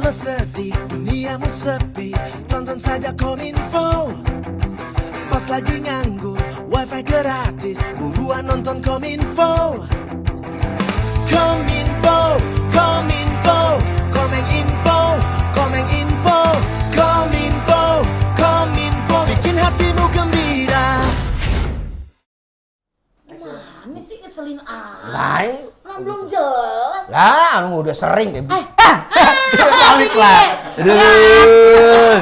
Lama sedih, duniamu sepi, tonton saja Kominfo. Pas lagi nganggur, wifi gratis, buruan nonton Kominfo. Kominfo, Kominfo, Kominfo, Kominfo, Kominfo, Kominfo, bikin hatimu gembira. Gimana sih ngeselin aja? Lah, Orang belum jelas. lah, lu udah sering kayak balik lah. Aduh.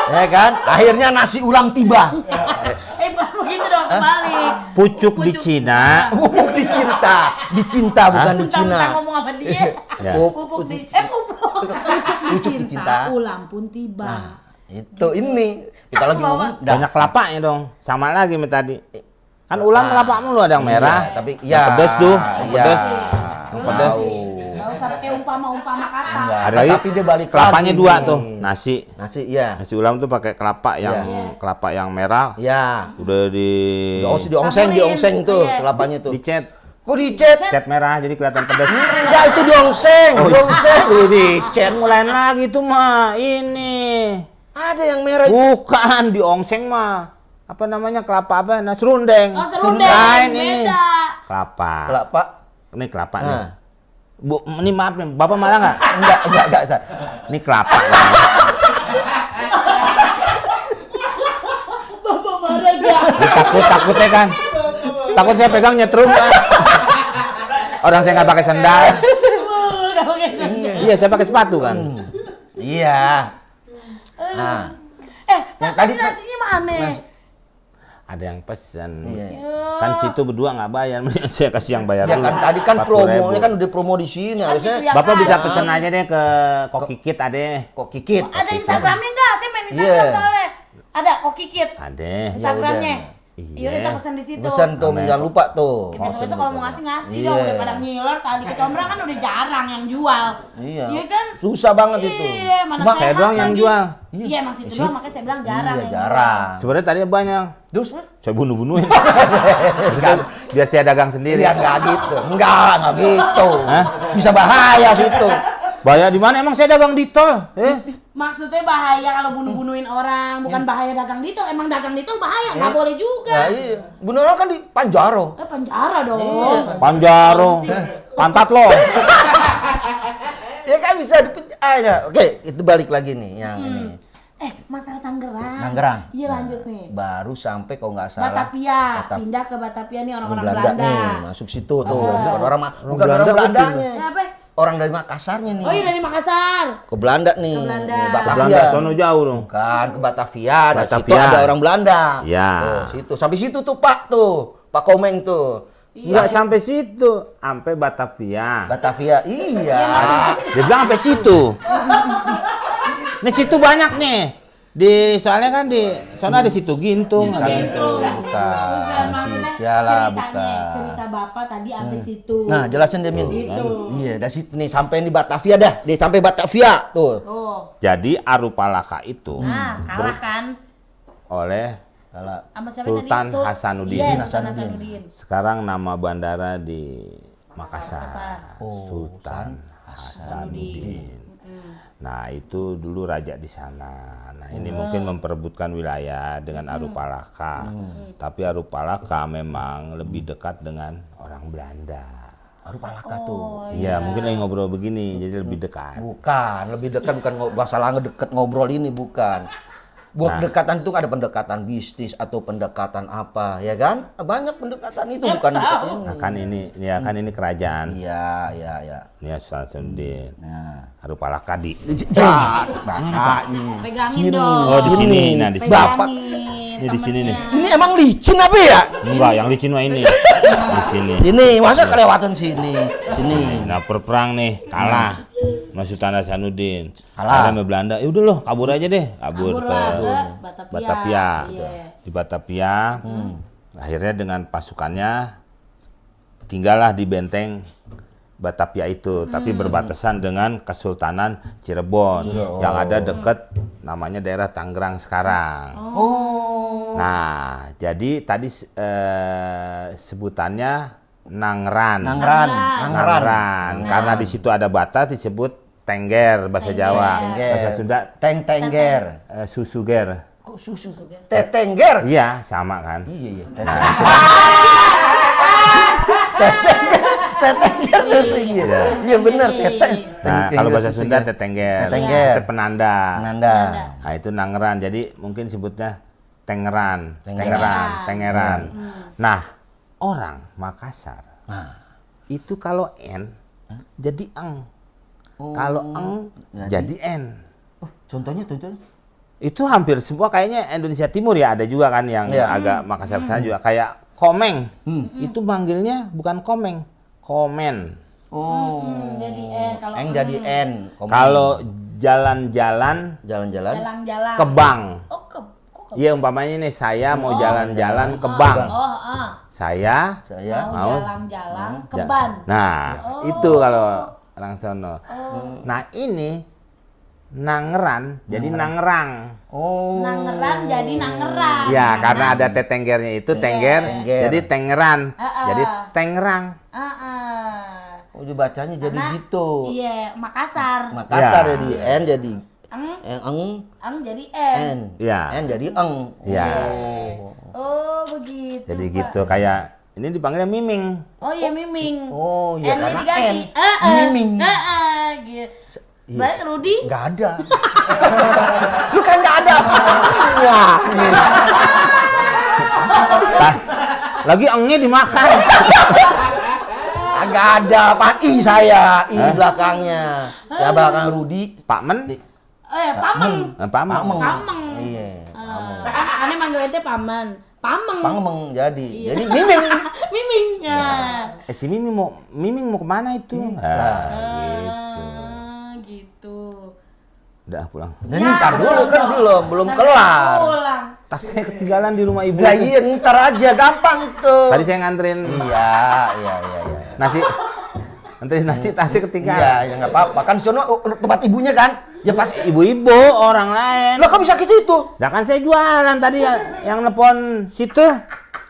Ya kan? Akhirnya nasi ulam tiba. Bukan begitu dong, kebalik. Pucuk di Cina. Pupuk dicinta bukan di Cina. Kita ngomong apa dia? Ya. Pupuk Pucuk dicinta. Ulam pun tiba. Nah, itu ini kita lagi ngomong Banyak kelapanya dong. Sama lagi sama tadi. Kan ulam kelapa mulu ada yang merah. Iya, tapi yang pedes tuh. Yang iya. pedes. Yang pedes. Nggak usah pakai umpama-umpama kata. Enggak, Ada lagi tapi dia balik kelapanya lagi dua nih. tuh. Nasi. Nasi iya. Nasi ulam tuh pakai kelapa yang kelapa yang merah. Iya. Udah Diongseng tuh Iya. kelapanya tuh. dicet. Kok dicet? Cat merah jadi kelihatan pedes. Ya itu diongseng, lu dicet. Mulain lagi tuh mah ini. Ada yang merah itu. Bukan diongseng mah. Apa namanya kelapa apa? Nah, serundeng. Oh, serundeng. Lain ini. Beda. Kelapa. Kelapa. Ini kelapa Nah. nih. Bu, ini maaf nih, Bapak marah nggak? Enggak. Ini kelapa. Bapak marah gak? Takutnya kan. Takut saya pegang nyetrum kan. Orang saya nggak pakai sendal. Gak pakai sendal. Iya, saya pakai sepatu kan. Iya. Nah, Yang tadi tadi nasinya mana? Ada yang pesan. iya. Kan situ berdua nggak bayar, mending saya kasih yang bayar Ya dulu. kan tadi kan 40.000. promonya kan udah promo di sini harusnya. itu ya. Bapak bisa Yang pesan lain. aja deh ke Kokikit ada. Kok kikit. Ada Instagramnya nggak? Saya main Instagram Iya. soalnya. Ada Kokikit. Ada. Instagramnya. Iya. Yaudah kita pesan di situ. Pesan tuh, jangan lupa tuh. Besok-besok kalau mau ngasih Iya. dong, udah pada ngiler. Tadi ke Combra kan udah jarang yang jual. Iya. Iya kan? Susah banget itu. Iya, mana Cuma saya sehat doang yang lagi. jual. Iya, emang situ doang, makanya saya bilang jarang. Iya, yang jarang. Sebenarnya tadi banyak. Terus? Saya bunuh-bunuhin. Biar saya dagang sendiri. Iya enggak gitu. Enggak gitu. Hah? Bisa bahaya situ. Bayar di mana? Emang saya dagang di tol. Maksudnya bahaya kalau bunuh-bunuhin orang, bukan bahaya dagang di tol. Emang dagang di tol bahaya, nggak boleh juga. Ya iya. Bunuh orang kan di Panjaro. Penjara dong. Iya. Panjaro. Pantat lo. Ya kan bisa dipenjara. Oke, itu balik lagi nih yang ini. Masalah Tangerang. Tangerang. Iya, lanjut nih. Baru sampai kalau nggak salah. Batavia, Batavia. pindah ke Batavia nih orang-orang Belanda Belanda. nih, masuk situ tuh. Bukan orang Belanda Belandanya. Siapa? Orang dari Makassarnya nih. Oh iya dari Makassar. Ke Belanda nih. Ke Belanda. Nih, Belanda Batavia. sono jauh dong. Kan ke Batavia, dari situ Batavia. ada orang Belanda. Ya. Tuh, situ. Sampai situ tuh Pak tuh. Pak Komeng tuh. Enggak sampai situ, sampai Batavia. Batavia. Iya. Dia bilang sampai situ. Nih situ banyak nih. Di soalnya kan di sana ada situ Gintung, ada Gitu. Bukan. Ya lah, bukan. Cerita Bapak tadi sampai situ. Nah, jelasin deh Min. Gitu. Iya, dari situ nih sampai di Batavia dah. Dia sampai Batavia tuh. Oh. Jadi Arupalaka itu Nah, kalah kan oleh Salah. sama siapa Sultan tadi? Hasanuddin. Iya, Sultan Hasanuddin. Hasanuddin. Sekarang nama bandara di Makassar. Makassar. Sultan Hasanuddin. Nah, itu dulu raja di sana. Nah, ini mungkin memperebutkan wilayah dengan Arupalaka. Tapi Arupalaka memang lebih dekat dengan orang Belanda. Arupalaka tuh. Iya, mungkin lagi ngobrol begini, jadi lebih dekat. Bukan, lebih dekat bukan masalah ngedeket ngobrol ini bukan. Buat pendekatan itu ada pendekatan bisnis atau pendekatan apa, ya kan? Banyak pendekatan itu bukan pendekatan ini. Nah, kan ini, ya kan ini kerajaan. Iya, iya, iya. Ini Sultan Hasanuddin. Nah. Arupalaka di. Bapaknya. Pegangin dong. Oh, di sini. Nah, di sini. Bapak. Ini di sini nih. Ini emang licin apa ya? Enggak, yang licin mah ini. Di sini. Sini, masa kelewatan sini? Sini. Nah, perang nih kalah sama Sultan Hasanuddin. Kalah. Akhirnya sama Belanda. Ya udah loh, kabur aja deh. Kabur Kabur ke lah ke Batavia. Batavia. Iya. Di Batavia. Akhirnya dengan pasukannya tinggallah di benteng Batavia itu, tapi berbatasan dengan Kesultanan Cirebon yang ada dekat namanya daerah Tangerang sekarang. Oh. Nah, jadi tadi sebutannya Nangran. Nangran. Karena di situ ada batas disebut tengger bahasa Jawa. Bahasa Sunda Tengger. susuger. Kok susu? Tetengger. Iya, sama kan? Iya. Tetengger susu iya. Iya benar, Nah, kalau bahasa Sunda tetengger. Tetengger. Itu penanda. Penanda. Nah, itu nangran. Jadi mungkin sebutnya tengeran. Nah, orang Makassar. Nah, Itu kalau N jadi eng. Kalau eng jadi N. oh, contohnya. Itu hampir semua kayaknya Indonesia Timur ya, ada juga kan yang agak Makassar sana juga kayak komeng. Itu manggilnya bukan komeng, komen. Oh. Jadi N kalau Eng jadi N. Kalau jalan-jalan jalan-jalan ke bank. Oh, kok Iya umpamanya nih saya mau jalan-jalan ke bank. Saya mau jalan-jalan ke ban. Nah, itu kalau orang sono. Nah, ini nangeran jadi nangerang. Oh. Nangeran jadi nangerang. Ya, karena ada tetenggernya itu tengger, jadi tengeran. Jadi tengerang. Oh, dibacanya jadi Karena, gitu. Iya, Makassar. Makassar Ya. jadi N jadi Eng jadi N. Ya. N jadi eng. Ya. Oh, begitu. Jadi Pak. gitu kayak ini dipanggilnya miming. Oh iya miming. Oh, iya N-nya karena diganti. N. Miming. Gitu. Berarti Rudi? Nggak ada. Lu kan nggak ada. Wah. Lagi engnya dimakan. Agak ada. Pak I saya. I belakangnya. Ya belakang Rudi. Pak Men. Pameng. Pameng. Pameng. Iya. Aneh manggil ente paman. Pameng. Pameng jadi. Jadi miming. Miming. Si Miming mau kemana itu? Gitu. Udah pulang. Jadi ntar dulu kan belum kelar. Pulang. Tasnya ketinggalan di rumah ibu. Lah iya ntar aja gampang tuh. Tadi saya nganterin Iya. nasi. Nganterin nasi tasnya ketinggalan. Iya, ya nggak apa-apa. Kan sono tempat ibunya kan? Ya pas ibu-ibu orang lain. Lah kok bisa ke situ? Lah kan saya jualan tadi yang nelpon situ.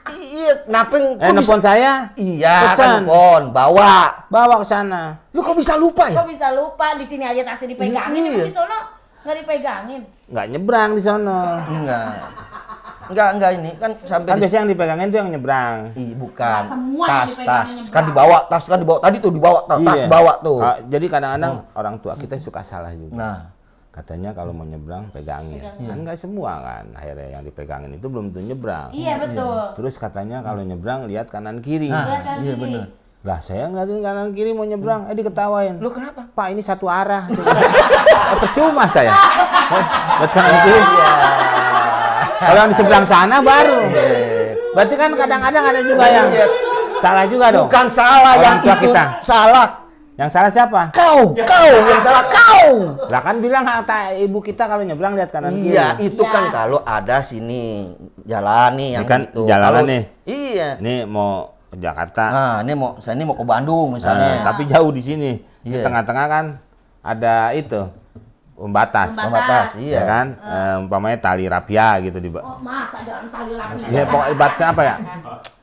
Iya, napeng Nelpon saya. Iya, Pesan. kan pon, bawa ke sana. Lu kok bisa lupa ya? Kok bisa lupa di sini aja tasnya dipegangin, Iya. di sono nggak dipegangin. Nggak nyebrang di sono. Enggak ini kan sampai Kan biasanya yang dipegangin tuh yang nyebrang. bukan. Nggak semua yang Tas dipegangin kan dibawa, tas kan dibawa. Tadi tuh dibawa tas Iya. bawa tuh. Jadi kadang-kadang orang tua kita suka salah juga. Nah, Katanya kalau mau nyebrang pegangin. Kan nggak semua kan. Akhirnya yang dipegangin itu belum tentu nyebrang. Iya betul. Terus katanya kalau nyebrang lihat kanan kiri. Lihat kan iya sini. benar. Lah saya ngeliatin kanan kiri mau nyebrang, diketawain. Lu kenapa? Pak ini satu arah. Percuma saya. Lihat kanan kiri. Kalau yang di seberang sana baru. Berarti kan kadang-kadang ada juga yang salah juga dong. Bukan salah Orang yang tua itu kita. salah. Yang salah siapa? Kau yang salah kau. Lah kan bilang kata ibu kita kalau nyebrang lihat kanan kiri. Iya, itu Iya. kan kalau ada sini jalan nih yang Ini kan gitu. jalanan Kalau- nih. Iya. Ini mau ke Jakarta. Nah, saya ini mau ke Bandung misalnya. Tapi jauh di sini. Di Iya. tengah-tengah kan ada itu pembatas. Pembatas, Ya iya. kan? Umpamanya tali rapia gitu di Oh, masa jangan tali lapis. Ya pokoknya batasnya apa ya?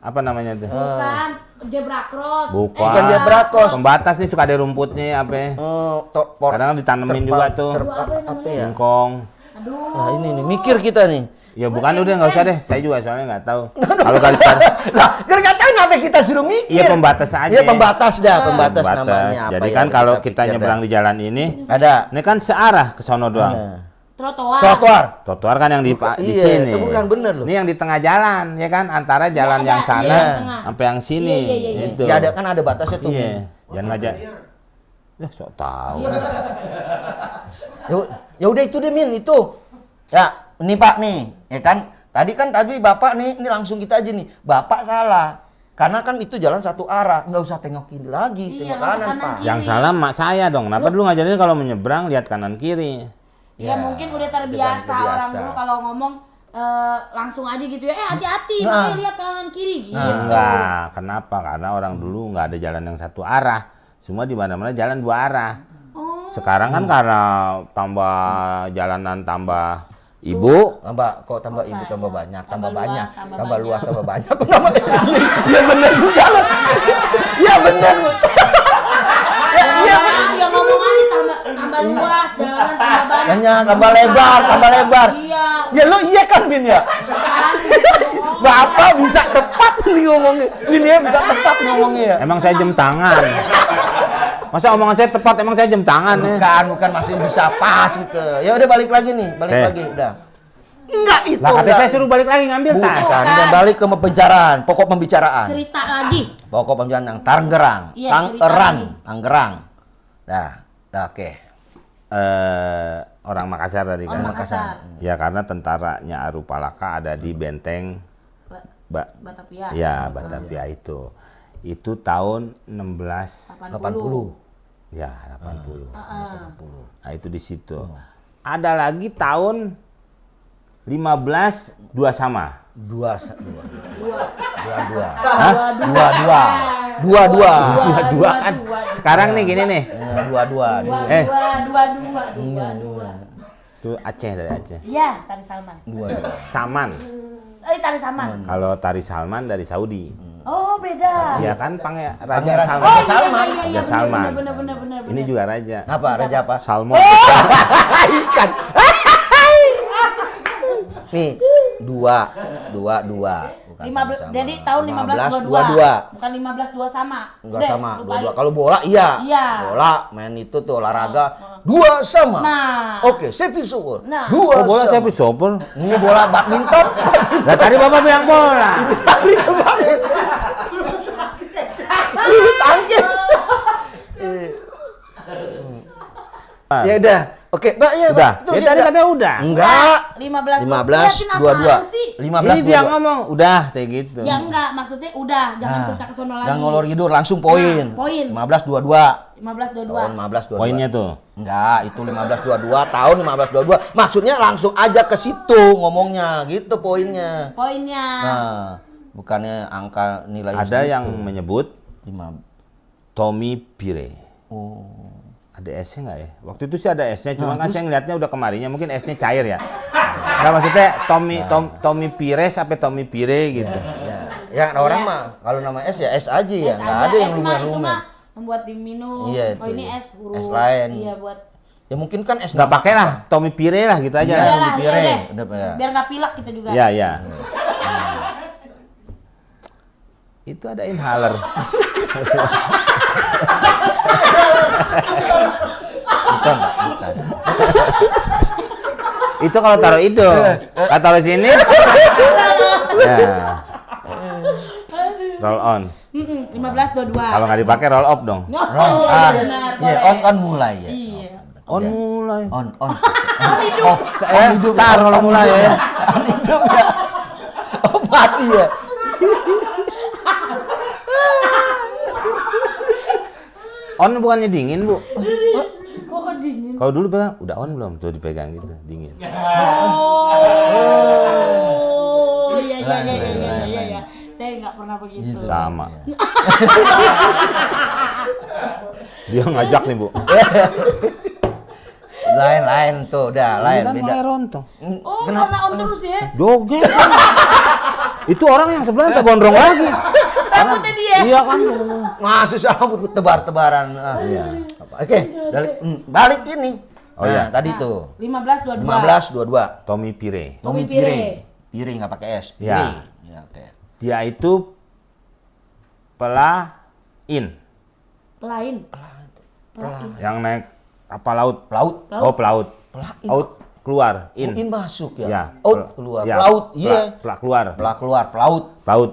Apa namanya itu? Bukan zebra cross. Bukan zebra cross. Pembatas nih suka ada rumputnya apa? Kadang ditanemin juga tuh. Apa ya? Singkong. Aduh. Nah, ini nih mikir kita nih. Ya bukan udah nggak usah deh. Saya juga soalnya nggak tahu. Kalau garis-garis Lah, nggak tahu kenapa kita suruh mikir. Iya pembatas aja. Iya pembatas dah, pembatas namanya apa Jadi ya, kan kalau kita pikir nyebrang dah. di jalan ini, Ada. ini kan searah ke sono doang. Trotoar. Trotoar kan yang di Iya, sini. itu bukan bener loh. Ini yang di tengah jalan, ya kan? Antara jalan ada, yang sana iya, tengah. sampai yang sini. Iya. Gitu. Ya ada kan ada batasnya tuh. Iya. Jangan ngajak. Ya sok tahu. Ya udah itu deh Min, itu. Ya, ini Pak nih, ya kan? Tadi Bapak nih, ini langsung kita aja nih. Bapak salah. Karena kan itu jalan satu arah, nggak usah tengok kiri lagi, Iya, tengok kanan, kanan Pak. kiri. Yang salah mak saya dong. Kenapa dulu ngajarin kalau menyeberang lihat kanan kiri? Ya, mungkin udah terbiasa orang dulu kalau ngomong langsung aja gitu ya. Hati-hati, makanya lihat kanan kiri gitu. Enggak. Kenapa? Karena orang dulu nggak ada jalan yang satu arah. Semua di mana-mana jalan dua arah. Oh. Sekarang kan karena tambah jalanan tambah Ibu, tambah ibu tambah banyak, tambah Tambah banyak, luas, tambah tambah luas, banyak. tambah banyak. Iya benar juga loh. Iya benar. Iya, ya ngomong aja tambah luas, jalanan tambah banyak. Banyak, tambah lebar. Iya. Ya lo iya kan Bin ya? Kan? Bapak bisa tepat nih ngomongnya. Bin ya bisa tepat ngomongnya ya. emang saya jam tangan. Masa omongan saya tepat, emang saya jam tangan ya? Bukan masih bisa pas gitu. Ya udah balik lagi nih, lagi udah. Enggak itu. Lah katanya saya suruh balik lagi ngambil tas. Bukan, udah balik ke pembicaraan, pokok pembicaraan. Cerita lagi. Pokok pembicaraan yang Tangerang, Iya, Tangerang. Dah, oke. Orang Makassar tadi kan. Makassar. Ya karena tentaranya Arupalaka ada di benteng Batavia. ya Batavia itu. Itu tahun 80. Ya, 80. Nah, itu di situ. Ada lagi tahun 15 dua sama. Dua. Dua kan. Sekarang nih gini nih. Dua. Tuh Aceh dari Aceh. Iya, Tari Salman. Saman. Tari Salman. Kalau Tari Salman dari Saudi. Oh, beda. Iya kan Raja Pangeran Salman. Raja Salman. Raja Salman. Bener. Ini juga raja. Apa? Raja apa? Salmon. Ikan. Nih, dua. Bukan 15, sama-sama. jadi tahun 1522. 1522. Bukan 15 sama. Dua Udah, sama. lupain. Dua. Kalau bola iya. Iya. Bola main itu tuh olahraga. Dua sama. Nah. Oke, service over. Nah. Dua Oh, bola sama. saya sopor. Ini bola badminton. Lah tadi Bapak bilang bola. Bulu tangkis. Ya udah. Oke, Mbak ya. Udah. Terus Ya tadi katanya udah. Enggak. 15 15 22. sih? 15 Ini dia ngomong udah kayak gitu. Ya enggak, maksudnya udah, jangan cerita ke sono lagi. Jangan ngolor gitu, langsung poin. Nah, poin. 15 22. 1522. Tahun 15 22. Poinnya tuh. Enggak, itu 15 22, tahun 15 22. Maksudnya langsung aja ke situ ngomongnya, gitu poinnya. Poinnya. Nah, bukannya angka nilai Ada segitu. yang menyebut 5. Tommy Pire. Oh. Ada S-nya nggak ya? Waktu itu sih ada S-nya, cuma kan saya ngeliatnya udah kemarinya, mungkin S-nya cair ya. Nah maksudnya Tommy Pires sampai Tommy Pire gitu. Ya orang mah kalau nama S ya S aja ya, nggak ada yang lumer-lumer. Membuat diminum. Iya, Oh itu. ini es huruf. Es lain. Iya buat. Ya mungkin kan S Nggak nama pakai lah, Tommy Pire lah gitu aja. Iya. lah. Iyalah, Tommy Pire. iya deh. Udah, ya. Biar nggak pilek kita juga. Iya, iya. Itu ada inhaler. Bukan, bukan. Itu kalau taruh itu, kalau taruh sini. Ya. Roll on. 1522. Kalau nggak dipakai roll off dong. Oh, On, iya, benar, iya, boleh. on mulai ya. Iya. On mulai. On, off, hidup. Tar kalau mulai ya. On hidup ya. Oh mati ya. On bukannya dingin, Bu. Kok dingin? Kalau dulu bilang, udah on belum? Tuh dipegang gitu, dingin. Oh, iya. Saya nggak pernah begitu. Sama. Dia ngajak nih, Bu. Lain tuh, udah lain Kan beda. mulai rontong. Oh, karena on terus ya? Joget. Itu orang yang sebelah tak gondrong lagi. Rambutnya dia. Iya kan. Masih rambut tebar-tebaran. Iya. Oke, balik ini. Oh iya. Tadi tuh 1522. 15 22. Tommy Pire. Tommy Pire. Pire nggak pakai S. Ya. Pire. Ya, oke. Dia itu pelain. Pelain. Yang naik kapal laut. Pelaut. Oh, pelaut. Pelain. Out keluar, in. In masuk ya. Ya. Out keluar. Ya, Pelaut. Iya. Pelak keluar. Pelak keluar. Pelaut. Pelaut.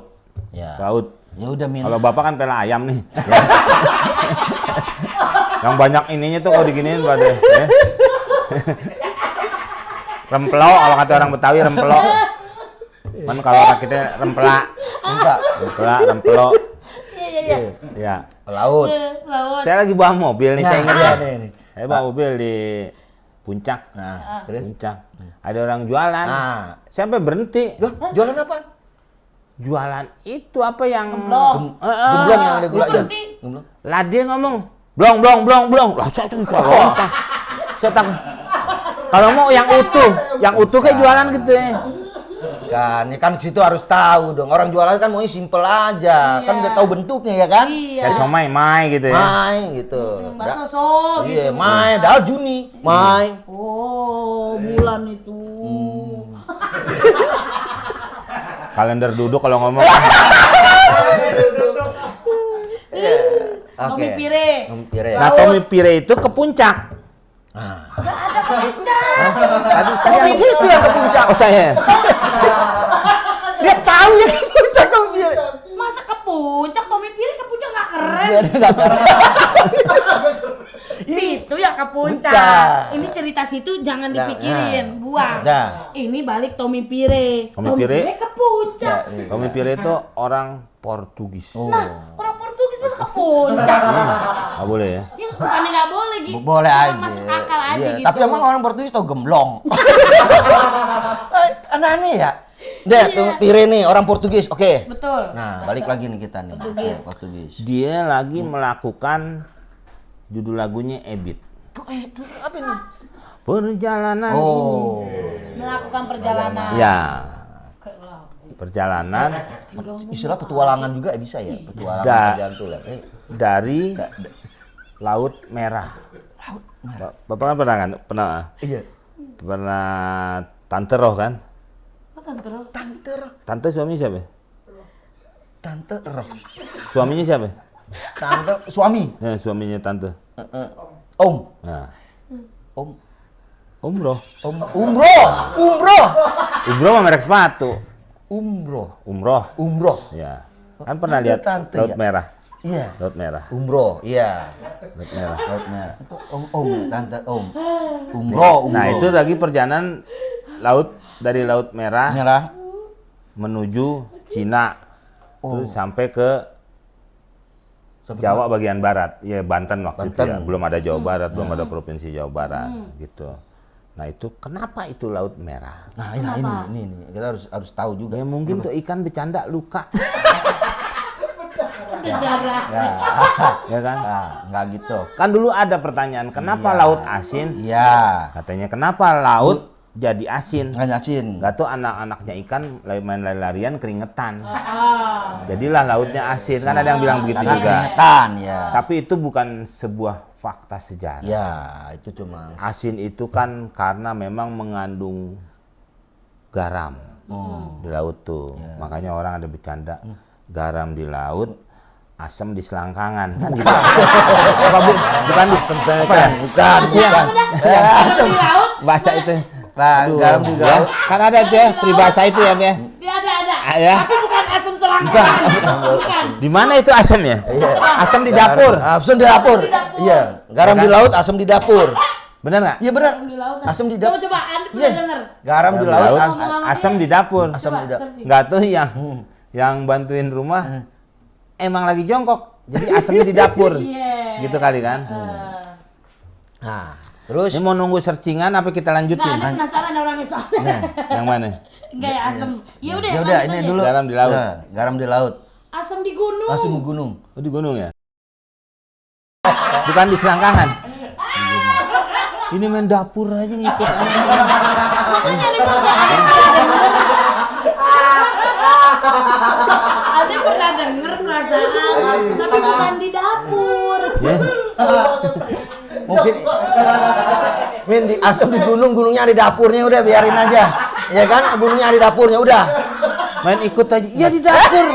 Ya. Pelaut. Ya udah min. Kalau Bapak kan pela ayam nih. Yang banyak ininya tuh kalau diginiin pada ya. Rempelo, kalau kata orang Betawi rempelo. Kan kalau kita rempela. Enggak. Rempelo. Iya. Ya. Pelaut. Laut. Saya lagi bawa mobil nih, saya ingat iya, ya. nih. Saya bawa mobil di Puncak. Nah, terus. Puncak. Ada orang jualan. Nah. Saya sampai berhenti. Loh, jualan apa? Jualan itu apa yang Gemblong. Gemblong yang ada gula ya. Berhenti. Gemblong. Lah dia ngomong blong. Lah saya tuh nggak lompat. Saya takut. Kalau mau yang utuh kayak jualan gitu ya. Kan, ya kan situ harus tahu dong. Orang jualan kan maunya simple aja. Kan udah tahu bentuknya ya kan? Iya. Kayak somai, mai gitu ya. Mai gitu. Bakso sol Iya, gitu. Mai, dal Juni, Mai. Oh, bulan itu. Kalender duduk kalau ngomong. Tommy Pire. Tommy Pire. Nah, Tommy Pire itu ke puncak. Gak ada ke puncak. Tadi yang situ yang ke puncak. Oh, saya. Dia tahu ya ke puncak Tommy Pire. Masa ke puncak? Tommy Pire ke puncak gak keren. Dia nggak keren. Situ ya ke puncak. Puncak. Ini cerita situ jangan Nah, dipikirin, buang. Nah. Ini balik Tommy Pire. Tommy Pire? ke puncak. Tommy Pire itu orang Portugis. Nah, orang Portugis masa ke puncak. Nggak boleh ya? Yang bukannya nggak boleh gitu. Boleh Orang aja. Masuk akal aja Iya, gitu. tapi emang orang Portugis tau gemblong. Aneh ya. Deh, Tommy Pire nih orang Portugis. Oke. Betul. Nah, balik lagi nih kita nih. Portugis. Oke, Portugis. Dia lagi melakukan judul lagunya Ebit. Apa ini? Perjalanan Oh. Melakukan perjalanan. ini. Ya, Ke laut. perjalanan Istilah petualangan juga bisa ya? Petualangan Da- kerjaan tuh lah. dari Laut Merah. Bapak kan pernah Iya. Tante Roh kan? Apa Tante Roh? Tante Roh. Tante suami siapa? Tante Roh. Suaminya siapa? Tante suami. Ya, suaminya tante. Om. Nah, Om. umroh. Umroh. Umroh. Umroh mah merek sepatu. Umroh. Umroh. Umroh. Ya. Kan pernah Tante, lihat tante, Laut ya? Merah. Iya. Laut Merah. Umroh. Iya. Laut Merah. Laut merah. Itu om, tante om. Umroh. Nah, itu lagi perjalanan dari Laut Merah Merah. menuju Cina. Terus sampai ke Sampai Jawa bagian barat, ya Banten waktu itu Banten. ya. Belum ada Jawa Barat, belum ada provinsi Jawa Barat gitu. Nah, itu kenapa itu Laut Merah? Nah, ini kita harus tahu juga. Ya mungkin tuh ikan bercanda luka. Berdarah. Ya kan? Nah, nggak gitu. Kan dulu ada pertanyaan, kenapa laut asin? Iya. Katanya kenapa laut jadi asin? Nggak nyasin. Nggak tuh anak-anaknya ikan main lari-larian keringetan. Ah. Jadilah lautnya asin. Kan ada yang bilang begitu Karena juga. keringetan ya. Tapi itu bukan sebuah fakta sejarah. Ya, itu cuma. Asin itu kan karena memang mengandung garam di laut tuh. Makanya orang ada bercanda garam di laut, asam di selangkangan. Kan gitu. Apa bukan di Bukan. Udah, asam di laut. bahasa itu. Nah, Aduh, garam di ya. laut. Kan ada tuh ya peribahasa itu ya, Beh. Dia ada. Ya. Tapi bukan asam selangkangan. Bukan. Di mana itu asamnya? Iya. Asam di dapur. Asam di dapur. Iya, garam di laut, asam di dapur. Benar nggak? Iya benar. Asam di laut. Asam di dapur. Coba Anda Iya. pernah dengar? Garam di laut, asam di dapur. asam di dapur. searching. Nggak tuh yang bantuin rumah emang lagi jongkok. Jadi asamnya di dapur. Iya. Gitu kali kan? Nah, terus Ini mau nunggu searchingan apa kita lanjutin? Nah, Anda penasaran orangnya soalnya. Yang mana? Enggak ya asam. Ya udah. ya udah lanjut ini aja. dulu. Garam di laut. Nah, garam di laut. Asam di gunung. Asam di gunung. Oh, di gunung ya? Bukan di selangkangan. Ini main dapur aja ngikut. Makanya nih Bang, Anda pernah denger perasaan, tapi bukan di dapur. Ya. Mungkin Min di asam di gunung, gunungnya di dapurnya udah biarin aja. Ya kan? Gunungnya di dapurnya udah. Main ikut aja. Iya di dapur.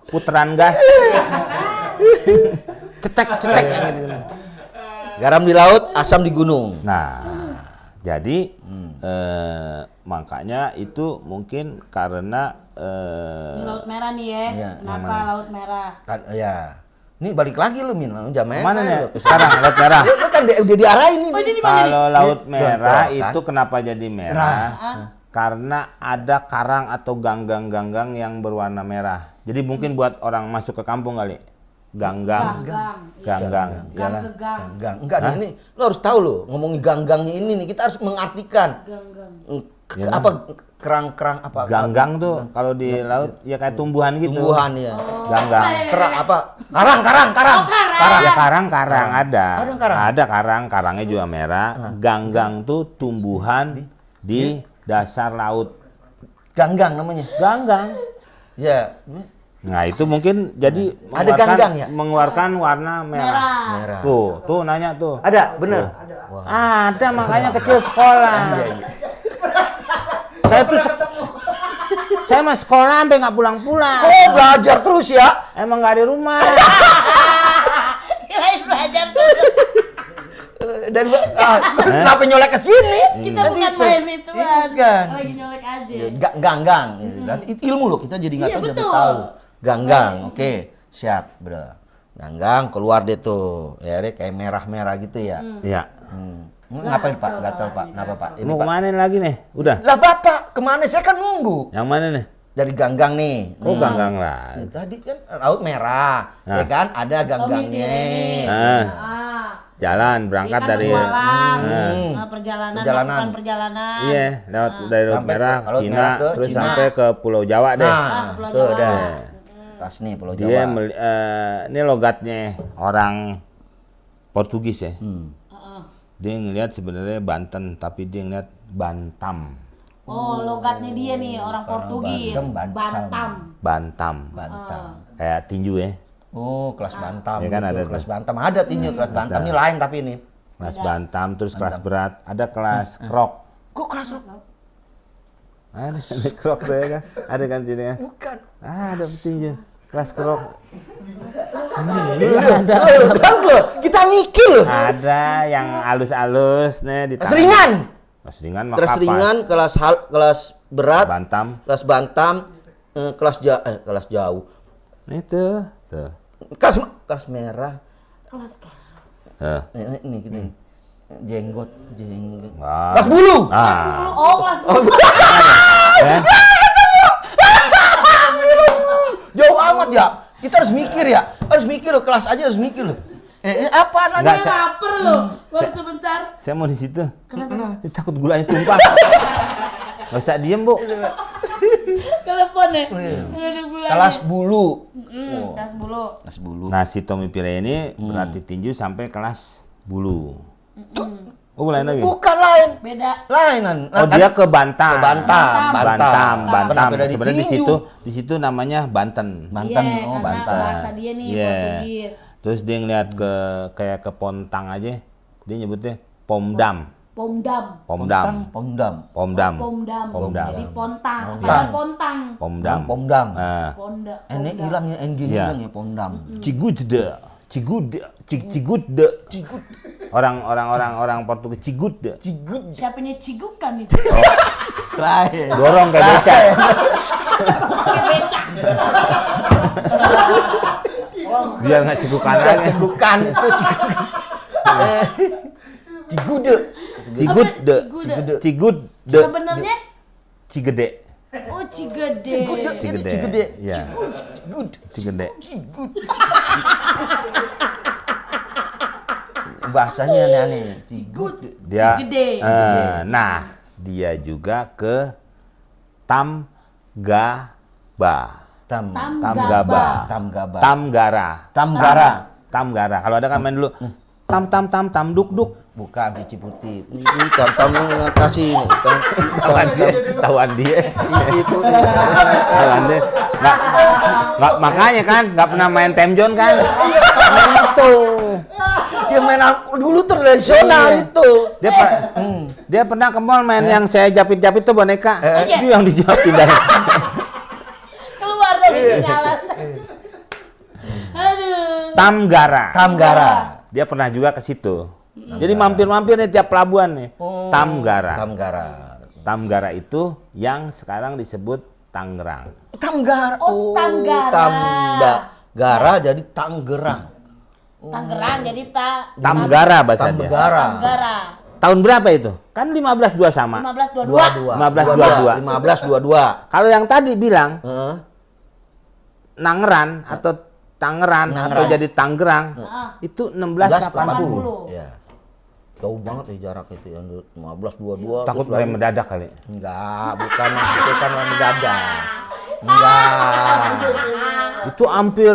Putaran gas. Cetek yang gitu. Garam di laut, asam di gunung. Nah, jadi makanya itu mungkin karena Di Laut Merah nih ya. Iya, Kenapa Laut Merah? Ya. Ini balik lagi lu Min, jamnya. mana ya? Sekarang Laut Merah. Lu kan udah diarahin ini. Oh, jadi mana nih? Kalau Laut Iya, Merah kan? itu kenapa jadi merah? Karena ada karang atau ganggang-ganggang yang berwarna merah. Jadi mungkin buat orang masuk ke kampung kali. ganggang, ganggang, ya kan? Ganggang. Enggak nih, ini lo harus tahu lo, ngomongin ganggangnya ini nih, kita harus mengartikan. Ya, Apa kerang-kerang apa? Ganggang tuh kalau di laut ya kayak tumbuhan gitu. Tumbuhan ya. Ganggang. Kerang apa? Karang. Ya karang ada. Ada karang? Ada karang, karangnya juga merah. Ganggang tuh tumbuhan di dasar laut. Ganggang namanya. Ganggang. Ya. Nah itu mungkin jadi Ada ganggang ya? mengeluarkan warna merah. Merah. Tuh nanya tuh. Ada, bener. Ada makanya kecil sekolah. Saya mah sekolah sampai nggak pulang-pulang. Oh, belajar terus ya? Emang nggak di rumah. Kirain belajar terus. Dan kenapa nyolek ke sini? Kita bukan main itu, Bang. Kan. Lagi nyolek aja. Ganggang. Berarti itu ilmu loh, kita jadi nggak Iya, tahu jadi betul. tahu. Ganggang. Oke, siap, bro. Ganggang keluar deh tuh. Ya, deh kayak merah-merah gitu ya. Iya. Ngapain Pak? Gatel Pak. Kenapa Pak? Ini Mau Pak. kemana lagi nih? Udah. Lah Bapak, kemana? Saya kan nunggu. Yang mana nih? Dari ganggang nih. Oh ganggang lah. Tadi kan laut merah, ya kan? Ada ganggangnya. Jalan berangkat dari perjalanan, Perjalanan. perjalanan. iya lewat dari laut Sampai merah ke Laut Cina Merah ke terus Cina. sampai ke Pulau Jawa deh. Nah, Pulau tuh Jawa. udah. Pas nih Pulau Dia Jawa. ini logatnya orang Portugis ya. Dia ngelihat sebenarnya Banten tapi dia ngelihat Bantam. Oh, logatnya dia nih orang Portugis. Bantam. Bantam. Bantam. Kayak tinju ya. Oh, kelas Bantam. Ya kan gitu. ada Kelas tuh. Bantam ada tinju kelas Bantam ini lain tapi ini. Kelas Bantam terus kelas berat, ada kelas krok. Kok kelas lo? Ada krok tuh ya kan. Ada kan sini kan. Bukan. Ada tinju. Kelas krok. Kelas lo. Kita mikir loh. Ada yang halus-halus nih di tangan. Seringan. Kelas ringan mah Kelas kapas. ringan, kelas berat, Bantam. kelas Bantam, kelas jauh. Itu tuh. Kelas merah. Kelas Ini gini. Jenggot. Wah. Kelas bulu. Ah. Oh, kelas Ya. Jauh amat ya. Kita harus mikir ya. Harus mikir loh, kelas aja harus mikir loh. Apa lagi? Enggak, Saya lapar loh. Baru sebentar. Saya mau di situ. Kenapa? Takut gulanya tumpah. Gak usah diem, Bu. Telepon ya. Ada bulan. Kelas bulu. Kelas bulu. Kelas bulu. Nah, si Tommy Pire ini berarti tinju sampai kelas bulu. Oh, lain lagi? Bukan lain. Beda. Lainan. Oh, dia ke Bantam. Bantam. Bantam. Kenapa dari Sebenarnya tinju? di situ namanya Banten. Banten. Iya, Oh, karena Banten. bahasa dia nih Iya. Portugis. Terus dia ngeliat kayak ke Pontang aja. Dia nyebutnya Pomdam. Pomdam. Pomdam. Pomdam. Pomdam. Pomdam. Pomdam. Jadi pontang. Pontang. Padahal pontang. Pomdam. Pomdam. Nah, Ponda. Ini hilang ya, NG Iya. hilang ya Pomdam. Cigude. Cigude. Orang Portugis Cigude. Cigut. Siapa ini cigukan itu? Lain. Dorong kayak beca. Biar nggak cigukan lagi. Cigukan itu Cigude. Cigude. Cigude. Cigude. Sebenarnya Cigede. oh Cigede. Cigude. Ini Cigede. Cigude. Iya. Cigut. Cigede. Cigut. Bahasanya aneh-aneh. Cigut. Dia Cigede. nah, dia juga ke Tamgaba. Tamgaba. Tamgaba. Tamgara. Tamgara. Tamgara. Kalau ada kan main dulu. Tam duk. Bukan Cici Putih. Ini tam kasih. Tahuan dia. Cici Putih. Tahuan dia. Nggak, makanya kan nggak pernah main temjon kan? Itu. Dia main dulu tradisional itu. Dia pernah ke mall main yang saya japit-japit tuh boneka. Itu yang dijapit dari. Keluar dari kenalan. Aduh. Tamgara. Dia pernah juga ke situ. Jadi mampir-mampir nih tiap pelabuhan nih. Tamgara. Tamgara itu yang sekarang disebut Tangerang. Tamgara. Oh, Tanggara. Tamgara jadi Tangerang. Tangerang jadi Tamgara bahasa dia. Tanggara. Tahun berapa itu? Kan 15-2 sama. 1522. 1522. Kalau yang tadi bilang Heeh. Nangeran atau Tangerang atau jadi Tangerang itu 1680. Ya. Jauh banget ya jarak itu yang 15.22. Takut rem mendadak kali. Enggak, bukan maksudnya kan rem mendadak. Enggak. Itu hampir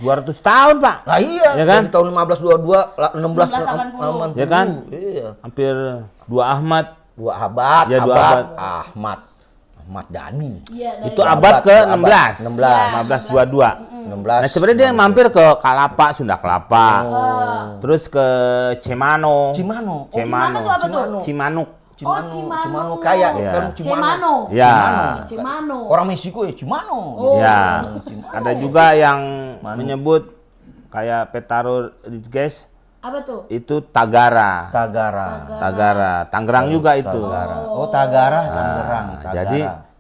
200 tahun, Pak. Nah iya, Ya kan? dari tahun 1522, 1680. Ya kan? Iya. Hampir 2 Ahmad. Dua abad, Ya, dua abad. abad. Ahmad Dhani. Iya, dari Itu abad ke-16. 16. 1522. 16. Nah, sebenarnya dia mampir ke Kalapa, Sunda Kelapa. Terus ke Cemano. Cimano. Cimano tuh apa tuh? Cimanuk. Cimano kayak Iya. kan Cemano. Ya. Cemano. Orang Meksiko ya Cimano. Ya. Ada juga yang menyebut kayak Petaro Rodriguez Apa tuh? itu Tagara. Tagara. Tangerang juga itu. Tagara. Oh, Tagara, Tangerang. Nah,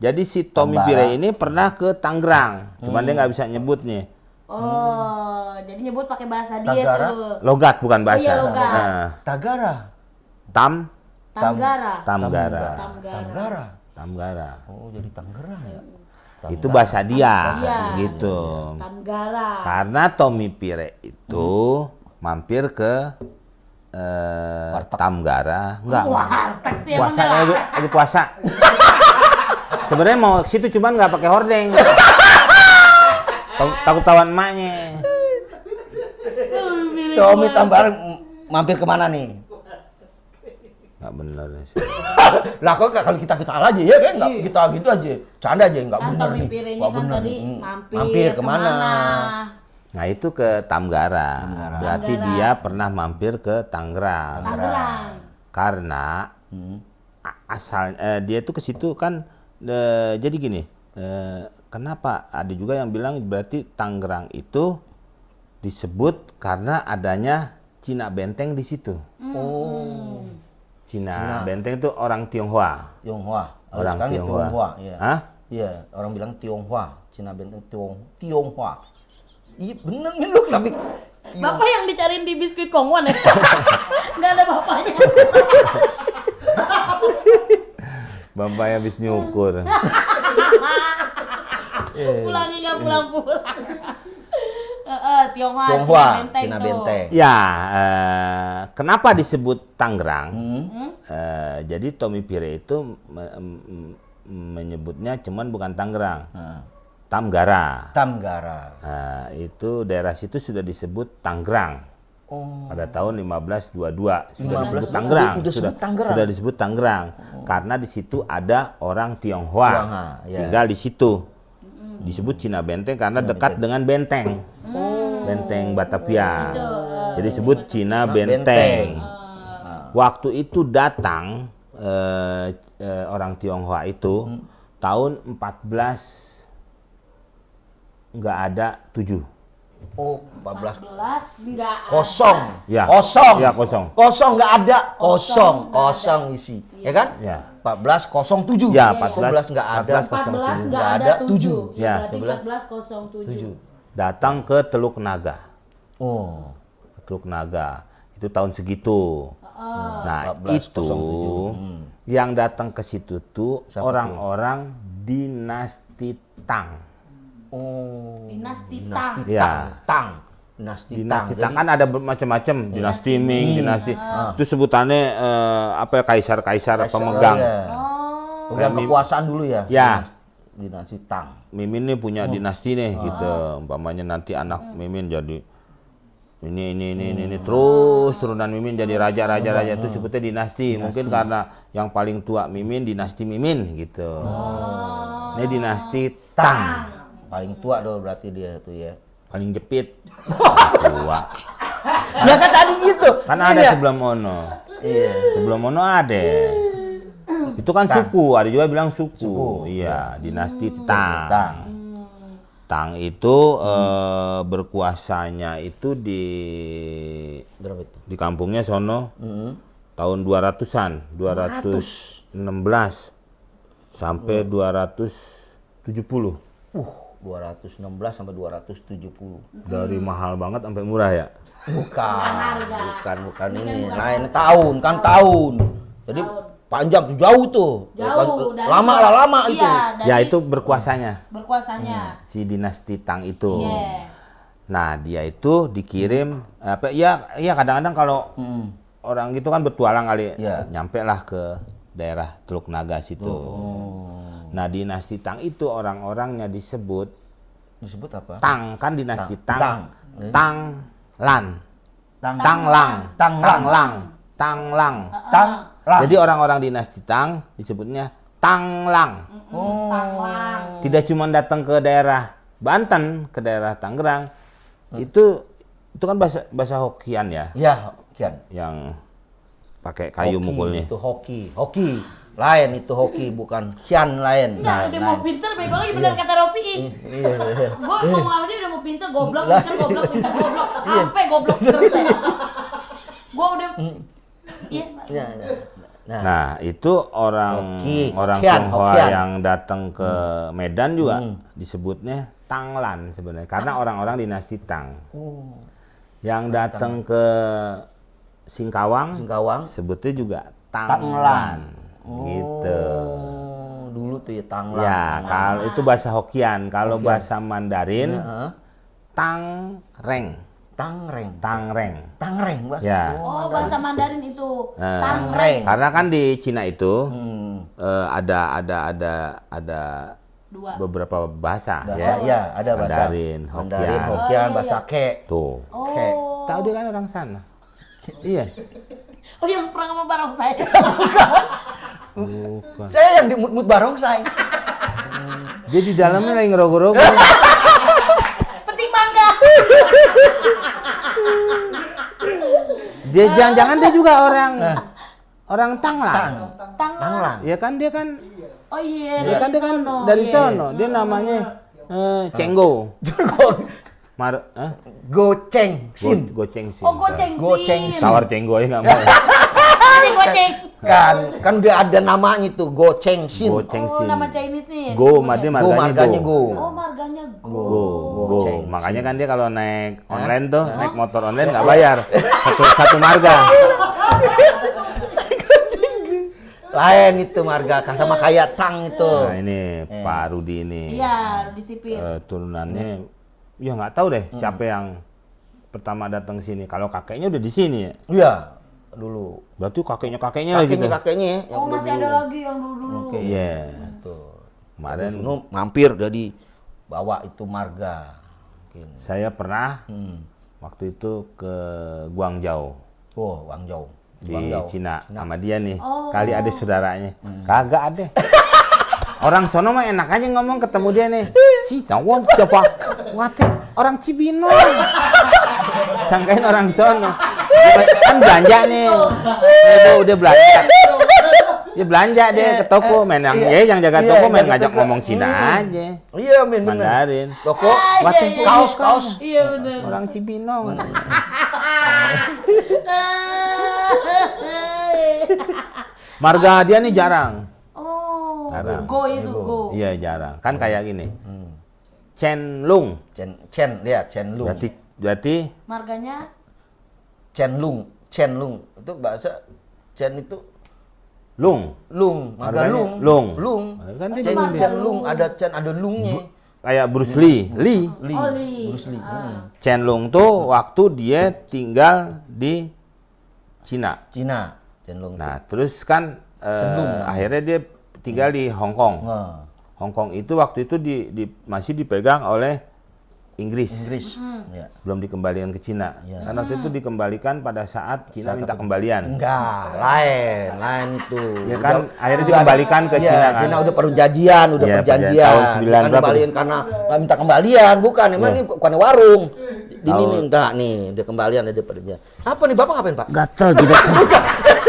jadi si Tommy Pire ini pernah ke Tangerang. Cuman dia nggak bisa nyebut nih. Oh, jadi nyebut pakai bahasa dia Tagara. tuh. Logat bukan bahasa. iya, logat. Nah, Tagara. Tanggara. Tamgara. Oh, jadi Tangerang ya. Itu bahasa dia Iya. gitu. Tanggara. Karena Tommy Pire itu mampir ke Tamgara. Enggak. Warteg sih Puasa emang dah. lagi puasa. Sebenarnya mau ke situ cuman nggak pakai hordeng. Takut tawan emaknya. Tommy Tambaran mampir kemana nih? Nggak bener sih. Lah kok kalau kita salah aja ya kan? Nggak kita gitu aja. Canda aja nggak Kan bener Tommy nih. Pire-nya Nggak kan bener tadi nih. mampir kemana? Nah itu ke Tamgara. Berarti dia pernah mampir ke Tangerang. Tangerang. Karena asal dia tuh ke situ kan jadi gini. Kenapa ada juga yang bilang berarti Tangerang itu disebut karena adanya Cina Benteng di situ. Oh, Cina Benteng itu orang Tionghoa. Tionghoa. Orang Sekarang Tionghoa. Tionghoa. Iya. Hah? Iya, orang bilang Tionghoa. Cina Benteng Tionghoa. Iya bener nih lu kenapa? Bapak yang dicariin di biskuit Kongwan ya? Nggak ada bapaknya. Bapaknya habis nyukur. Pulangnya nggak pulang-pulang. Tionghoa, Tionghoa, tuh. Cina Benteng. Ya, kenapa disebut Tangerang? Jadi Tommy Pire itu menyebutnya cuman bukan Tangerang, Tamgara. Nah, itu daerah situ sudah disebut Tangerang. Pada tahun 1522 sudah disebut Tangerang. Sudah disebut Tangerang karena di situ ada orang Tionghoa tinggal di situ. Disebut Cina Benteng karena dekat dengan benteng. Benteng Batavia. Jadi disebut Cina Benteng. Waktu itu datang orang Tionghoa itu tahun 14 nggak ada 7. Oh, 14. 14 nggak ada. Kosong. Ya. Kosong. Ya, kosong. Kosong nggak ada. Kosong isi. Ya kan? Ya. 1407. Ya, 14 nggak ada. 14 nggak Nggak ada ada 7. Ya. Berarti 1407. Datang ke Teluk Naga. Oh. Teluk Naga. Itu tahun segitu. Nah, 1407. itu yang datang ke situ tuh orang-orang dinasti Tang. Oh. Dinasti Dinasti Ya. Tang. Dinasti Tang. Dinasti Tang kan ada macam-macam, dinasti Ming, dinasti itu sebutannya apa ya, kaisar-kaisar pemegang. Pemegang kekuasaan dulu ya. Ya. Dinasti Tang. Mimin nih punya dinasti nih gitu. Umpamanya nanti anak Mimin jadi ini terus turunan Mimin jadi raja itu sebutnya dinasti. Mungkin karena yang paling tua Mimin dinasti Mimin gitu. Ini dinasti Tang. Paling tua dong berarti dia tuh ya. Paling jepit. Tua. Ya kan tadi gitu. Kan ada Iya. sebelum Mono. Iya. Sebelum Mono ada. Itu kan suku, ada juga bilang suku. Iya, dinasti Tang. Tang itu berkuasanya itu di Berapa itu? di kampungnya sono tahun 200-an, 216 sampai 270. 216 sampai 270. Dari mahal banget sampai murah ya. Bukan ini. Lain tahun. Jadi panjang tuh, jauh tuh. Jauh, Lama itu. Iya, Ya itu berkuasanya. berkuasanya. Si dinasti Tang itu. Iya. Nah, dia itu dikirim iya kadang-kadang kalau orang gitu kan bertualang kali, Iya. nyampe lah ke daerah Teluk Naga situ. Nah, dinasti Tang itu orang-orangnya disebut apa? Tang, kan dinasti Tang. Tang. Tanglan. Tanglang. Tanglang. Tanglang. Jadi orang-orang dinasti Tang disebutnya Tanglang. Tanglang. Tidak cuma datang ke daerah Banten, ke daerah Tangerang. Itu kan bahasa Hokkien ya, Ya, Kian. yang pakai kayu Hoki, mukulnya. Itu hoki. Lain itu hoki, bukan Kian lain. Nah, udah mau pinter, bego lagi bener kata Ropi. Iya. Gue ngomong sama dia udah mau pinter, goblok. Sampai goblok terus ya. Gue udah, iya. Nah, itu orang Hokian. Tionghoa yang datang ke Medan juga disebutnya Tanglan sebenarnya, karena orang-orang dinasti Tang. Yang datang ke Singkawang sebutnya juga Tanglan. Gitu. Dulu tuh ya Tanglang. Ya, kalau itu bahasa Hokian, kalau bahasa Mandarin Tangreng. Tangreng, Bas. Ya. Oh, bahasa Mandarin itu. Tangreng. Karena kan di Cina itu ada Dua. beberapa bahasa Ya, ada bahasa Mandarin, Mandarin, Hokian. Hokian, bahasa Ke. Tuh. Ke. Tahu dia kan orang sana. Iya. Oh, yang pernah sama bareng saya. Bukan. Saya yang di mut barongsai. Dia di dalamnya lagi ngerogoh-rogoh. Petik mangga. Dia jangan-jangan dia juga orang Tanglang. Tanglang. Ya kan dia kan Oh iya, dia kan dari sono. Dia namanya Cenggo. Goceng Sin. Goceng Sin. Oh, goceng sin. Tawar Cenggo ya nggak mau. Ini goceng. Kan udah ada namanya tuh Goceng Sin. Goceng Oh, Sin. nama Chinese nih. Go, marganya Go. Oh, marganya Go. Go. Makanya kan dia kalau naik online tuh, naik motor online nggak bayar. Satu marga. Lain itu marga sama kayak Tang itu. Nah ini Pak Rudi ini. Iya, Rudi Sipit. Turunannya, ya nggak tahu deh siapa yang pertama datang ke sini. Kalau kakeknya udah di sini ya. Iya, dulu. Berarti kakeknya lagi tuh. Kakeknya Oh, masih ada lagi yang dulu. Iya. Tuh. Kemarin Mampir jadi bawa itu marga. Mungkin. saya pernah waktu itu ke Guangzhou Oh, Guangzhou. di Cina sama dia nih. Oh. Kali ada saudaranya. Kagak ada. Orang sono mah enak aja ngomong ketemu dia nih. Si cowok siapa? Wate orang Cibinong. Sangkain orang sono. Kan belanja nih. Udah belanja. Dia belanja deh ke toko, main yang jaga toko main ngajak ngomong Cina aja. Iya, bener. Mandarin. Toko, Wate kaos. Iya, bener. Orang Cibinong. Marga dia nih jarang. Oh, Jarang. Go itu Go. Iya jarang. Kan kayak gini. Chen Lung. Chen Lung. Berarti Marganya Chen Lung. Itu bahasa Chen itu Lung. marga Marganya Lung. Lung. Kan dia Chen Lung, ada Lungnya. kayak Bruce Lee. Oh, Lee. Bruce Lee. Chen Lung tuh waktu dia tinggal di Cina. Chen Lung. Nah, terus kan akhirnya dia tinggal di Hong Kong. Hong Kong itu waktu itu masih dipegang oleh Inggris. Ya. Belum dikembalikan ke Cina. Karena waktu itu dikembalikan pada saat Cina minta kembalian. Enggak, lain itu. Ya kan, akhirnya dikembalikan ke Cina kan. Cina udah perjanjian, perjanjian tahun 9 Bukan berapa kembaliin karena nggak minta kembalian, bukan. Emang ini bukan warung. Di ini enggak nih, udah kembalian ada perjanjian. Apa nih Bapak ngapain, Pak? Gatel juga.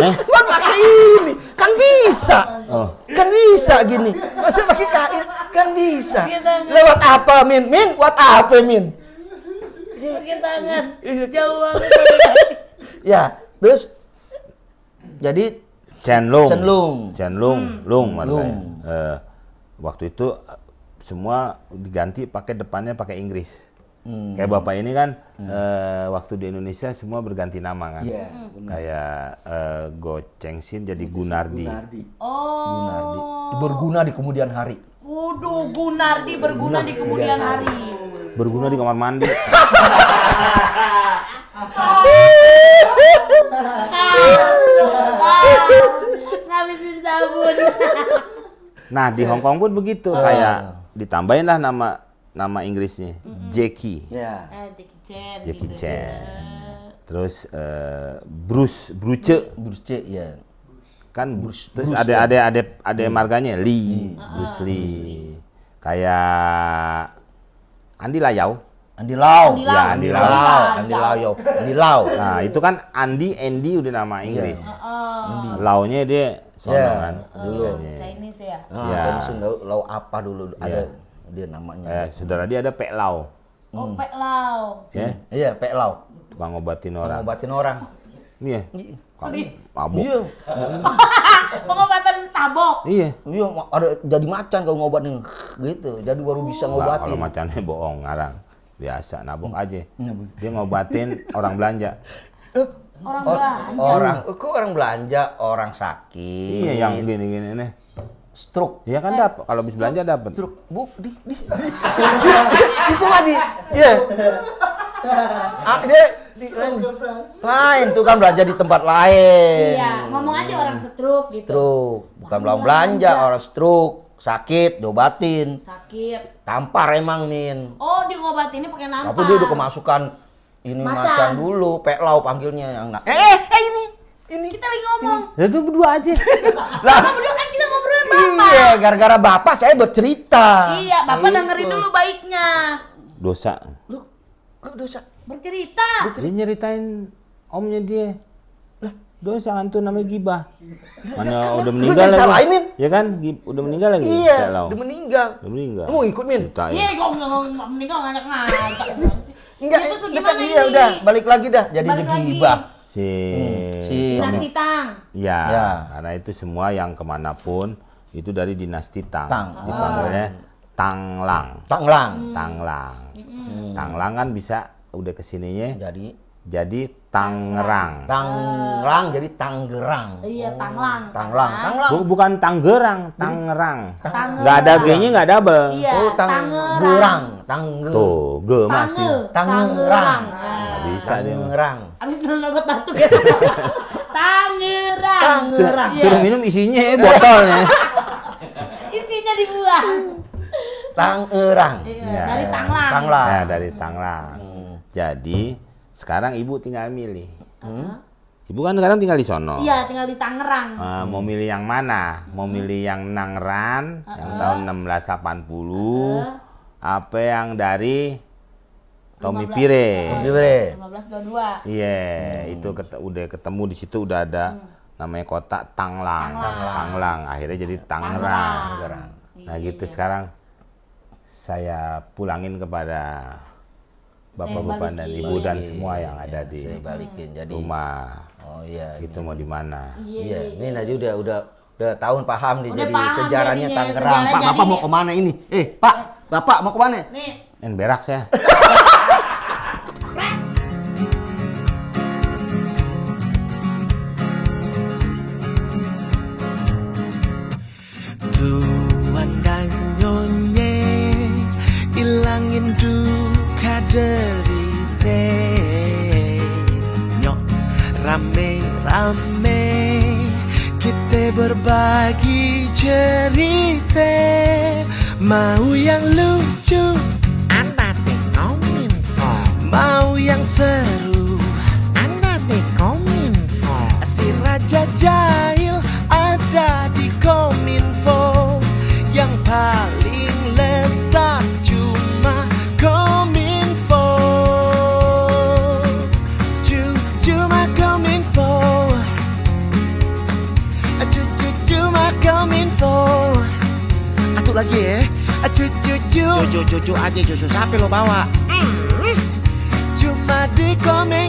Kan pakai ini, kan bisa. Oh. Kan bisa gini. Masa pakai kain? Kan bisa. Lewat apa, Min? Buat apa, Min? Pakai tangan. Jauh banget. Ya, terus jadi Chen Lung marganya. Lung. Waktu itu semua diganti depannya pakai Inggris. Kayak Bapak ini kan waktu di Indonesia semua berganti nama kan. Iya, Kayak Go Cheng Sin jadi Gunardi. Oh. berguna di kemudian hari. Waduh, Gunardi berguna di kemudian hari. berguna di kamar mandi. Ngabisin sabun. Nah, di Hong Kong pun begitu, kayak ditambahin lah nama Inggrisnya, Jackie. Ya. Jackie Chan. Terus Bruce Bruce ya. kan terus ada marganya Lee, Bruce Lee. Kayak Andy Lau. Andi Lau. Ya, Andy Lau. Andi Lau. Nah, itu kan Andy udah nama Inggris. Lau-nya dia sono kan. Dulu. Chinese ya. Nah, Ya. tadi sih Lau apa dulu ada dia namanya. Saudara dia ada Pek Lau. Oh, Pek Lau. Ya, Iya, Pek Lau. tukang ngobatin orang. Ngobatin orang. Iya. Mabuk. Iya. Pengobatan tabok. Iya. Iya, ada jadi macan kalau ngobatin gitu. Jadi baru bisa Nggak, ngobatin. kalau macannya bohong ngarang. Biasa nabok aja. Dia ngobatin orang belanja. Orang belanja. Orang belanja, orang sakit. Iya, yang gini-gini nih. Stroke. Iya kan dapat. Kalau habis belanja dapat. Stroke. Bu, itu mah iya. Lain tuh kan belanja di tempat lain. Iya, ngomong aja orang stroke gitu. Stroke, bukan belanja, orang stroke, sakit, diobatin. Sakit. Tampar emang Min. Oh, dia ngobatinnya pakai nampar. Tapi dia udah kemasukan ini macan dulu, Pek Lau panggilnya yang ini. Kita lagi ngomong. Ya itu berdua aja. Bapak berdua kan kita ngobrolin Bapak. Iya, gara-gara Bapak saya bercerita. Iya, Bapak Gitu. dengerin dulu baiknya. Dosa. Lu kok dosa? Bercerita. Dia nyeritain omnya dia. Dosa antu namanya gibah. Mana udah meninggal jadi lagi. salahin, Min. Ya kan? Udah meninggal lagi. Iya, Pek Lau. udah meninggal. Udah meninggal. Lu mau ikut Min? Ceritain. Iya, kok nggak meninggal ngajak-ngajak. Enggak, Terus dekat gimana dia ini? udah balik lagi dah jadi Balik lagi. digibah. Si Dinasti Tang. Ya, Ya. karena itu semua yang kemanapun itu dari dinasti Tang. Tang. Dipanggilnya Tanglang. Tanglang. Tanglang. Tanglang kan bisa udah kesininya Jadi Tangerang. Tanglang jadi Tanggerang. Iya, Tanglang. Tanglang. Tanglang. Bukan Tanggerang, Tangerang. Tangerang. Nggak ada G-nya, nggak double. Iya, Oh, Tanggerang. Tangger. Tuh, G masih. Tangerang. Nggak bisa dia. Tangerang. Abis minum obat batuk ya. Tangerang. Tangerang. Iya. Suruh minum isinya botolnya. Isinya dibuang. Tangerang. Iya, Ya, dari Tanglang. Tanglang. Nah, dari Tanglang. Jadi, sekarang ibu tinggal milih. Ibu kan sekarang tinggal di sono. Iya, tinggal di Tangerang. Mau milih yang mana? Mau milih yang Nangran yang tahun 1680 apa yang dari Tommy Pire? Pire. 1522. Iya, itu udah ketemu di situ udah ada namanya kota Tanglang. Tanglang. Akhirnya jadi Tangerang. Nah, gitu sekarang saya pulangin kepada bapak-bapak dan ibu dan semua yang ada di Saya balikin jadi. rumah. Oh iya. Itu mau di mana? Iya, ini Najwa udah tahun paham nih Udah jadi paham sejarahnya jadinya, Tangerang. sejarah Pak, jadi Bapak mau nih. kemana ini? Pak, Bapak mau kemana? Nih, Berak saya. Tuan dan nyonya ilangin duka derita. Nyok rame-rame kita berbagi cerita. Mau yang lucu Anda di Kominfo. Mau yang seru Anda di Kominfo. Si Raja Jahil ada di Kominfo. Yang paling lezat cuma Kominfo. Cuma Kominfo. Cuma Kominfo. Atuh lagi ya. Cucu aja, cucu sapi lo bawa. Cuma di Kominfo.